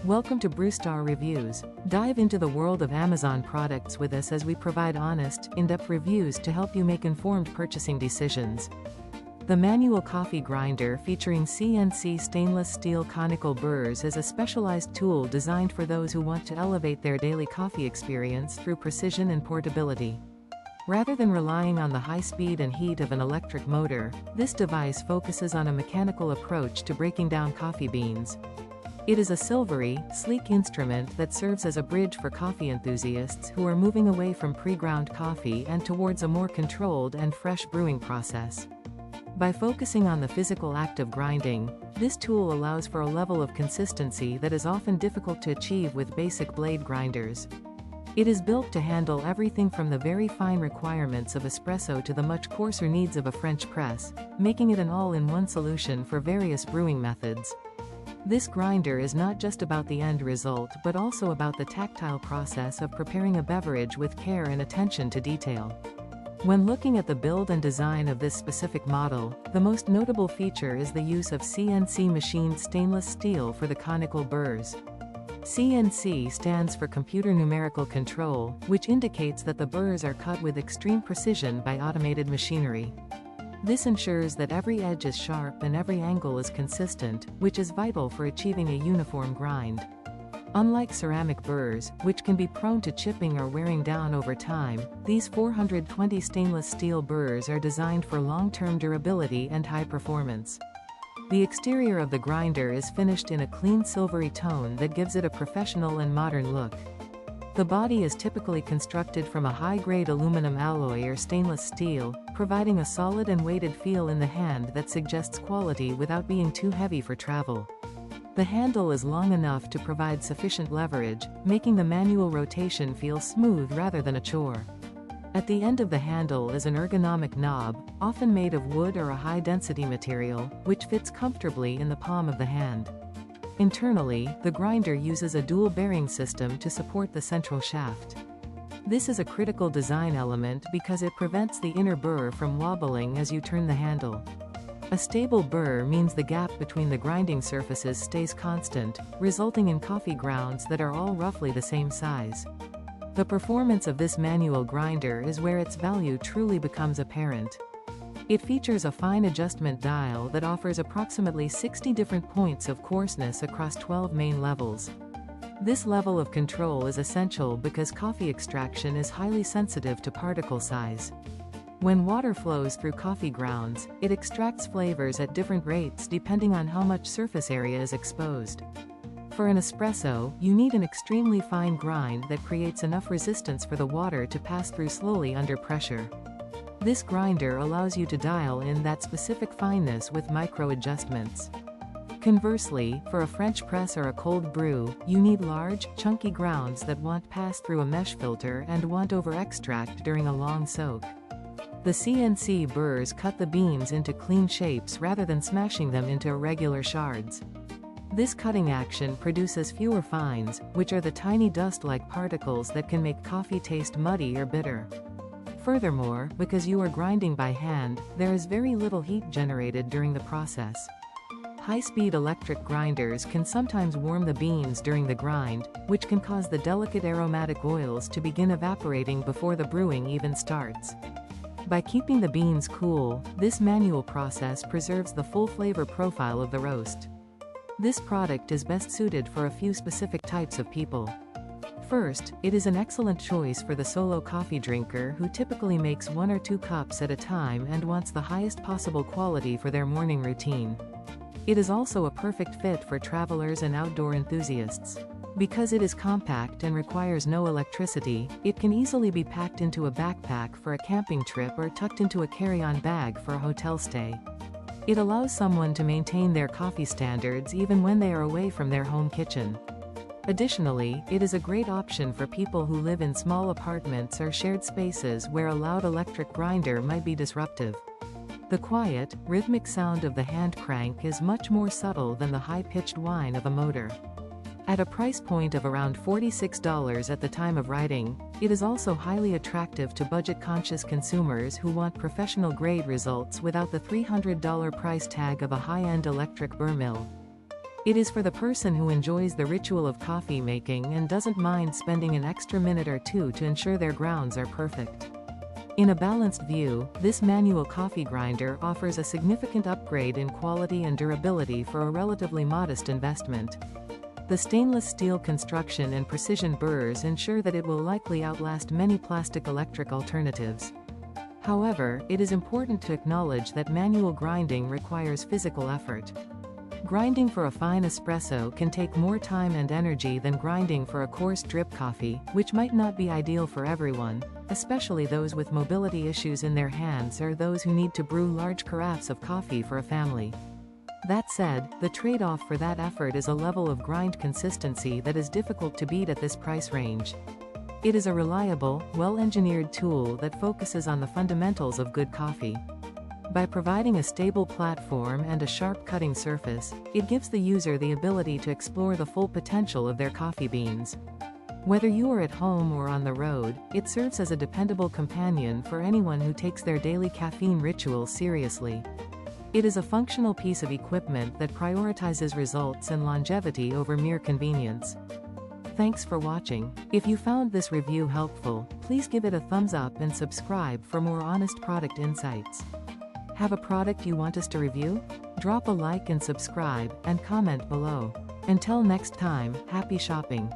Welcome to Brewstar Reviews. Dive into the world of Amazon products with us as we provide honest, in-depth reviews to help you make informed purchasing decisions. The manual coffee grinder featuring CNC stainless steel conical burrs is a specialized tool designed for those who want to elevate their daily coffee experience through precision and portability. Rather than relying on the high speed and heat of an electric motor, this device focuses on a mechanical approach to breaking down coffee beans. It is a silvery, sleek instrument that serves as a bridge for coffee enthusiasts who are moving away from pre-ground coffee and towards a more controlled and fresh brewing process. By focusing on the physical act of grinding, this tool allows for a level of consistency that is often difficult to achieve with basic blade grinders. It is built to handle everything from the very fine requirements of espresso to the much coarser needs of a French press, making it an all-in-one solution for various brewing methods. This grinder is not just about the end result but also about the tactile process of preparing a beverage with care and attention to detail. When looking at the build and design of this specific model, the most notable feature is the use of CNC machined stainless steel for the conical burrs. CNC stands for Computer Numerical Control, which indicates that the burrs are cut with extreme precision by automated machinery. This ensures that every edge is sharp and every angle is consistent, which is vital for achieving a uniform grind. Unlike ceramic burrs, which can be prone to chipping or wearing down over time, these 420 stainless steel burrs are designed for long-term durability and high performance. The exterior of the grinder is finished in a clean silvery tone that gives it a professional and modern look. The body is typically constructed from a high-grade aluminum alloy or stainless steel, providing a solid and weighted feel in the hand that suggests quality without being too heavy for travel. The handle is long enough to provide sufficient leverage, making the manual rotation feel smooth rather than a chore. At the end of the handle is an ergonomic knob, often made of wood or a high-density material, which fits comfortably in the palm of the hand. Internally, the grinder uses a dual bearing system to support the central shaft. This is a critical design element because it prevents the inner burr from wobbling as you turn the handle. A stable burr means the gap between the grinding surfaces stays constant, resulting in coffee grounds that are all roughly the same size. The performance of this manual grinder is where its value truly becomes apparent. It features a fine adjustment dial that offers approximately 60 different points of coarseness across 12 main levels. This level of control is essential because coffee extraction is highly sensitive to particle size. When water flows through coffee grounds, it extracts flavors at different rates depending on how much surface area is exposed. For an espresso, you need an extremely fine grind that creates enough resistance for the water to pass through slowly under pressure. This grinder allows you to dial in that specific fineness with micro adjustments. Conversely, for a French press or a cold brew, you need large, chunky grounds that won't pass through a mesh filter and won't over-extract during a long soak. The CNC burrs cut the beans into clean shapes rather than smashing them into irregular shards. This cutting action produces fewer fines, which are the tiny dust-like particles that can make coffee taste muddy or bitter. Furthermore, because you are grinding by hand, there is very little heat generated during the process. High-speed electric grinders can sometimes warm the beans during the grind, which can cause the delicate aromatic oils to begin evaporating before the brewing even starts. By keeping the beans cool, this manual process preserves the full flavor profile of the roast. This product is best suited for a few specific types of people. First, it is an excellent choice for the solo coffee drinker who typically makes 1 or 2 cups at a time and wants the highest possible quality for their morning routine. It is also a perfect fit for travelers and outdoor enthusiasts. Because it is compact and requires no electricity, it can easily be packed into a backpack for a camping trip or tucked into a carry-on bag for a hotel stay. It allows someone to maintain their coffee standards even when they are away from their home kitchen. Additionally, it is a great option for people who live in small apartments or shared spaces where a loud electric grinder might be disruptive. The quiet, rhythmic sound of the hand crank is much more subtle than the high-pitched whine of a motor. At a price point of around $46 at the time of writing, it is also highly attractive to budget-conscious consumers who want professional-grade results without the $300 price tag of a high-end electric burr mill. It is for the person who enjoys the ritual of coffee making and doesn't mind spending an extra minute or two to ensure their grounds are perfect. In a balanced view, this manual coffee grinder offers a significant upgrade in quality and durability for a relatively modest investment. The stainless steel construction and precision burrs ensure that it will likely outlast many plastic electric alternatives. However, it is important to acknowledge that manual grinding requires physical effort. Grinding for a fine espresso can take more time and energy than grinding for a coarse drip coffee, which might not be ideal for everyone, especially those with mobility issues in their hands or those who need to brew large carafes of coffee for a family. That said, the trade-off for that effort is a level of grind consistency that is difficult to beat at this price range. It is a reliable, well-engineered tool that focuses on the fundamentals of good coffee. By providing a stable platform and a sharp cutting surface, it gives the user the ability to explore the full potential of their coffee beans. Whether you are at home or on the road, it serves as a dependable companion for anyone who takes their daily caffeine ritual seriously. It is a functional piece of equipment that prioritizes results and longevity over mere convenience. Thanks for watching. If you found this review helpful, please give it a thumbs up and subscribe for more honest product insights. Have a product you want us to review? Drop a like and subscribe, and comment below. Until next time, happy shopping.